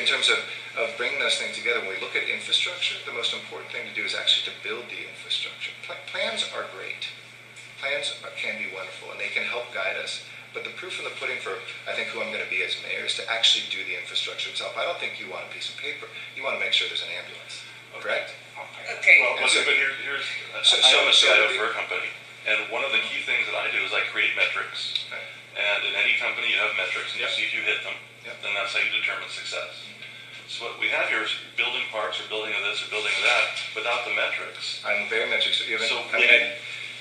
terms of bringing those things together, when we look at infrastructure, the most important thing to do is actually to build the infrastructure. Plans are great. Plans can be wonderful, and they can help guide us. But the proof in the pudding for, I think, who I'm going to be as mayor is to actually do the infrastructure itself. I don't think you want a piece of paper. You want to make sure there's an ambulance. Correct? Okay. Well, but here's I own a CIO for a company, and one of the key things that I do is I create metrics. Right. And in any company, you have metrics, and you see if you hit them. Yep. Then that's how you determine success. So what we have here is building parks, or building of this, or building of that, without the metrics. I'm very metrics driven. So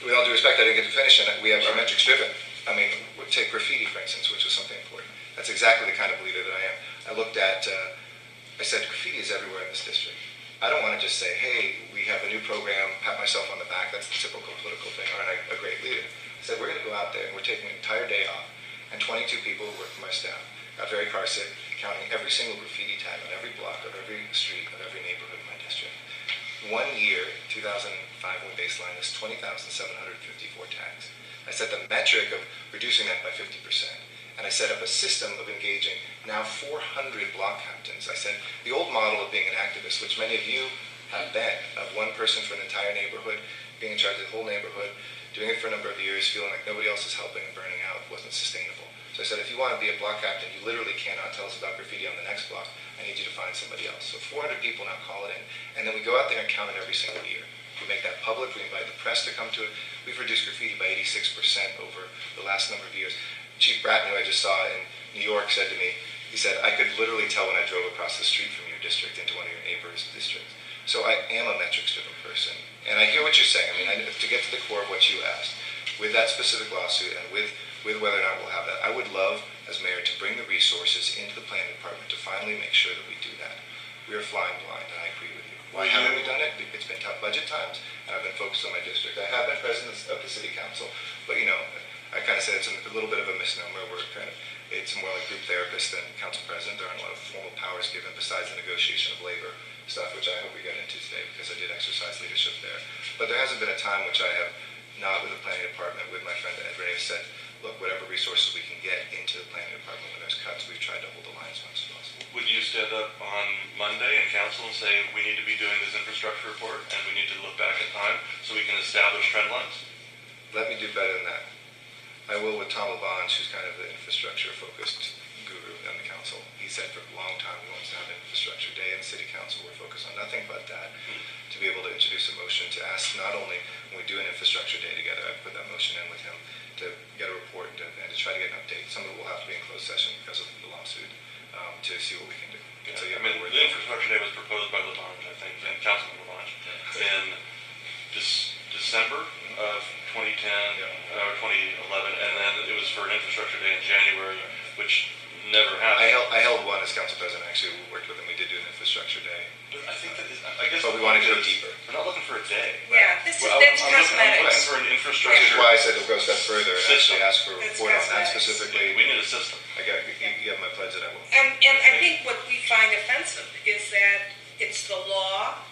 with all due respect, I didn't get to finish, and we have our metrics driven. I mean, take graffiti, for instance, which was something important. That's exactly the kind of leader that I am. I looked at, I said, graffiti is everywhere in this district. I don't want to just say, hey, we have a new program, pat myself on the back, that's the typical political thing, aren't I a great leader? I said, we're going to go out there, and we're taking an entire day off, and 22 people who work for my staff got very car sick, counting every single graffiti tag on every block of every street of every neighborhood in my district. 1 year, 2005, when baseline is 20,754 tags. I set the metric of reducing that by 50%. And I set up a system of engaging now 400 block captains. I said the old model of being an activist, which many of you have been, of one person for an entire neighborhood, being in charge of the whole neighborhood, doing it for a number of years, feeling like nobody else is helping and burning out, wasn't sustainable. So I said, if you want to be a block captain, you literally cannot tell us about graffiti on the next block. I need you to find somebody else. So 400 people now call it in. And then we go out there and count it every single year. We make that public. We invite the press to come to it. We've reduced graffiti by 86% over the last number of years. Chief Bratton, who I just saw in New York, said to me, he said, I could literally tell when I drove across the street from your district into one of your neighbors' districts. So I am a metrics-driven person. And I hear what you're saying. I mean, to get to the core of what you asked, with that specific lawsuit and with whether or not we'll have that, I would love, as mayor, to bring the resources into the planning department to finally make sure that we do that. We are flying blind, and I agree with you. Why haven't we done it? It's been tough budget times, and I've been focused on my district. I have been president of the city council, but I kind of said it's a little bit of a misnomer. It's more like group therapist than council president. There aren't a lot of formal powers given besides the negotiation of labor stuff, which I hope we get into today because I did exercise leadership there. But there hasn't been a time which I have not, with the planning department, with my friend Ed Ray, said, look, whatever resources we can get into the planning department when there's cuts, we've tried to hold the line as much as possible. Would you stand up on Monday in council and say, we need to be doing this infrastructure report and we need to look back in time so we can establish trend lines? Let me do better than that. I will with Tom LaBonge, who's kind of the infrastructure-focused guru on the council. He said for a long time he wants to have an infrastructure day in the city council. We're focused on nothing but that. To be able to introduce a motion to ask not only when we do an infrastructure day together, I put that motion in with him to get a report and to try to get an update. Some of it will have to be in closed session because of the lawsuit to see what we can do. Yeah, so, I mean, the infrastructure day was proposed by LaBonge, I think, and Councilman LaBonge, in December of 2010 or 2011, and then it was for an infrastructure day in January, which never happened. I held one as council president. Actually, we worked with him. We did do an infrastructure day. But I think that I guess. But we wanted to go deeper. We're not looking for a day. Yeah, that's I'm cosmetics. looking for an infrastructure. Which is why I said we'll go a step further and actually ask for a report on that cosmetics. specifically. We need a system. You have my pledge that I will. And I think what we find offensive is that it's the law,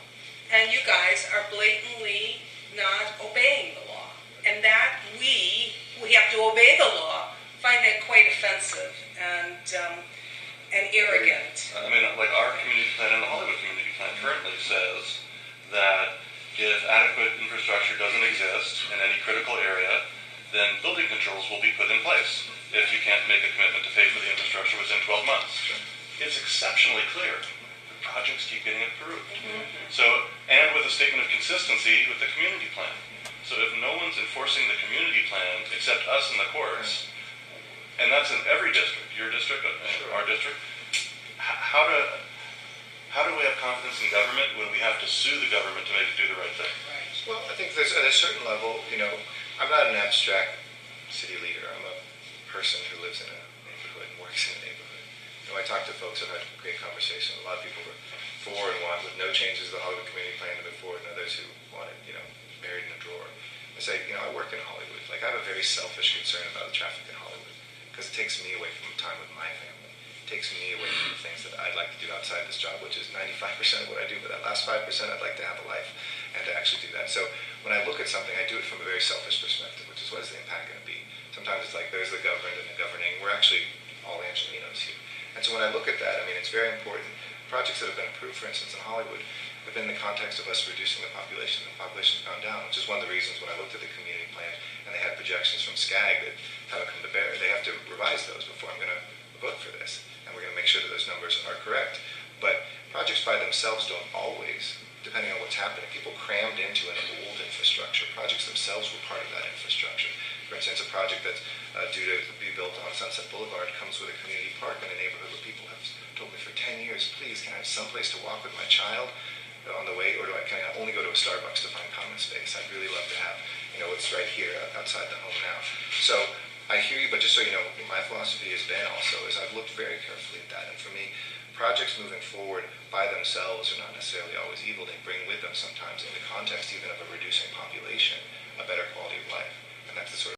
and you guys are blatantly not obeying the law, and that we have to obey the law, find that quite offensive and arrogant. I mean, like our community plan and the Hollywood community plan currently says that if adequate infrastructure doesn't exist in any critical area, then building controls will be put in place if you can't make a commitment to pay for the infrastructure within 12 months. It's exceptionally clear. The projects keep getting approved. So, and with a statement of consistency with the community plan. So if no one's enforcing the community plan except us and the courts, and that's in every district, your district, our district, how do we have confidence in government when we have to sue the government to make it do the right thing? Well, I think there's at a certain level, I'm not an abstract city leader. I'm a person who lives in a neighborhood and works in a neighborhood. I talk to folks, I've had great conversations. A lot of people were for and want with no changes to the Hollywood community plan to move forward, and others who want it, buried in a drawer. I say, I work in Hollywood. Like, I have a very selfish concern about the traffic in Hollywood because it takes me away from time with my family. It takes me away from the things that I'd like to do outside this job, which is 95% of what I do, but that last 5% I'd like to have a life and to actually do that. So when I look at something, I do it from a very selfish perspective, which is what is the impact going to be? Sometimes it's like there's the governed and the governing. We're actually all Angelinos here. And so when I look at that, I mean, it's very important. Projects that have been approved, for instance, in Hollywood, have been in the context of us reducing the population. The population's gone down, which is one of the reasons when I looked at the community plan and they had projections from SCAG that haven't come to bear. They have to revise those before I'm going to vote for this. And we're going to make sure that those numbers are correct. But projects by themselves don't always, depending on what's happening, people crammed into an old infrastructure. Projects themselves were part of that infrastructure. For instance, a project that's due to be built on Sunset Boulevard comes with a community park in a neighborhood where people have told me for 10 years, please, can I have someplace to walk with my child on the way, or can I only go to a Starbucks to find common space? I'd really love to have, it's right here outside the home now. So I hear you, but just so you know, my philosophy has been also is I've looked very carefully at that. And for me, projects moving forward by themselves are not necessarily always evil. They bring with them sometimes, in the context even of a reducing population, a better quality of life. And that's the sort of